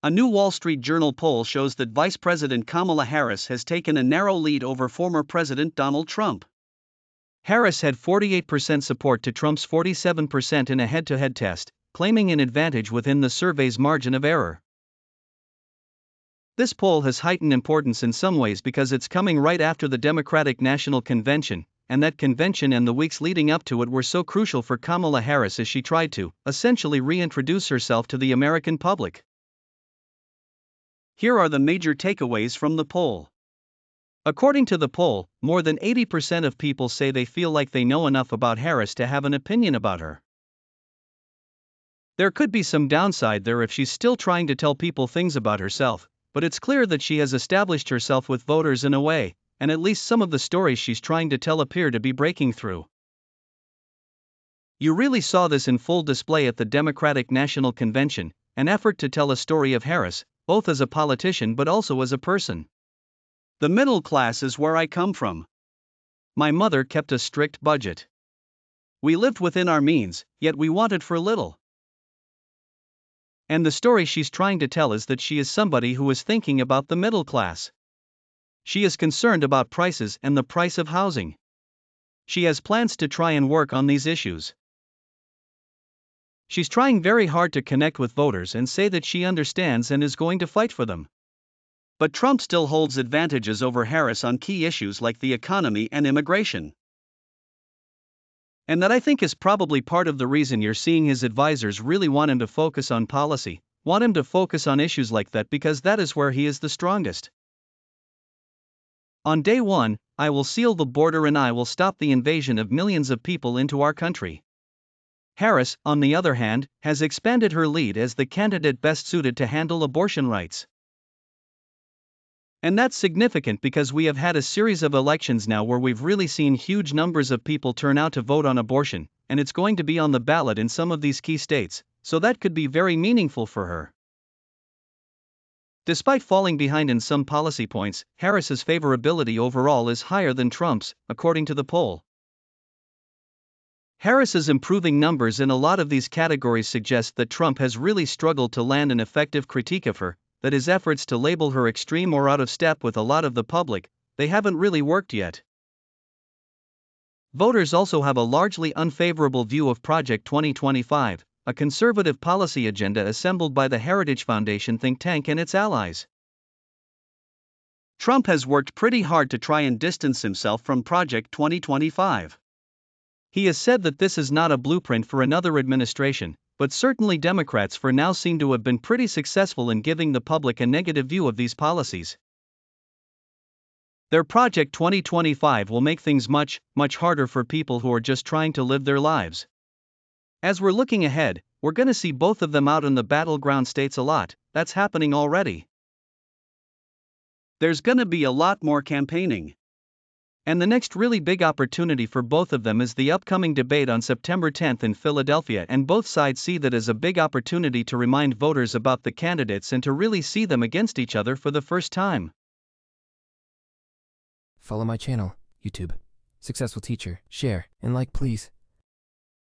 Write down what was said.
A new Wall Street Journal poll shows that Vice President Kamala Harris has taken a narrow lead over former President Donald Trump. Harris had 48% support to Trump's 47% in a head-to-head test, claiming an advantage within the survey's margin of error. This poll has heightened importance in some ways because it's coming right after the Democratic National Convention, and that convention and the weeks leading up to it were so crucial for Kamala Harris as she tried to, essentially, reintroduce herself to the American public. Here are the major takeaways from the poll. According to the poll, more than 80% of people say they feel like they know enough about Harris to have an opinion about her. There could be some downside there if she's still trying to tell people things about herself, but it's clear that she has established herself with voters in a way, and at least some of the stories she's trying to tell appear to be breaking through. You really saw this in full display at the Democratic National Convention, an effort to tell a story of Harris, both as a politician but also as a person. The middle class is where I come from. My mother kept a strict budget. We lived within our means, yet we wanted for little. And the story she's trying to tell is that she is somebody who is thinking about the middle class. She is concerned about prices and the price of housing. She has plans to try and work on these issues. She's trying very hard to connect with voters and say that she understands and is going to fight for them. But Trump still holds advantages over Harris on key issues like the economy and immigration. And that, I think, is probably part of the reason you're seeing his advisors really want him to focus on policy, want him to focus on issues like that, because that is where he is the strongest. On day one, I will seal the border and I will stop the invasion of millions of people into our country. Harris, on the other hand, has expanded her lead as the candidate best suited to handle abortion rights. And that's significant because we have had a series of elections now where we've really seen huge numbers of people turn out to vote on abortion, and it's going to be on the ballot in some of these key states, so that could be very meaningful for her. Despite falling behind in some policy points, Harris's favorability overall is higher than Trump's, according to the poll. Harris's improving numbers in a lot of these categories suggest that Trump has really struggled to land an effective critique of her, that his efforts to label her extreme or out of step with a lot of the public, they haven't really worked yet. Voters also have a largely unfavorable view of Project 2025, a conservative policy agenda assembled by the Heritage Foundation think tank and its allies. Trump has worked pretty hard to try and distance himself from Project 2025. He has said that this is not a blueprint for another administration, but certainly Democrats for now seem to have been pretty successful in giving the public a negative view of these policies. Their Project 2025 will make things much, much harder for people who are just trying to live their lives. As we're looking ahead, we're going to see both of them out in the battleground states a lot. That's happening already. There's going to be a lot more campaigning. And the next really big opportunity for both of them is the upcoming debate on September 10th in Philadelphia, and both sides see that as a big opportunity to remind voters about the candidates and to really see them against each other for the first time. Follow my channel, YouTube. Successful Teacher. Share and like, please.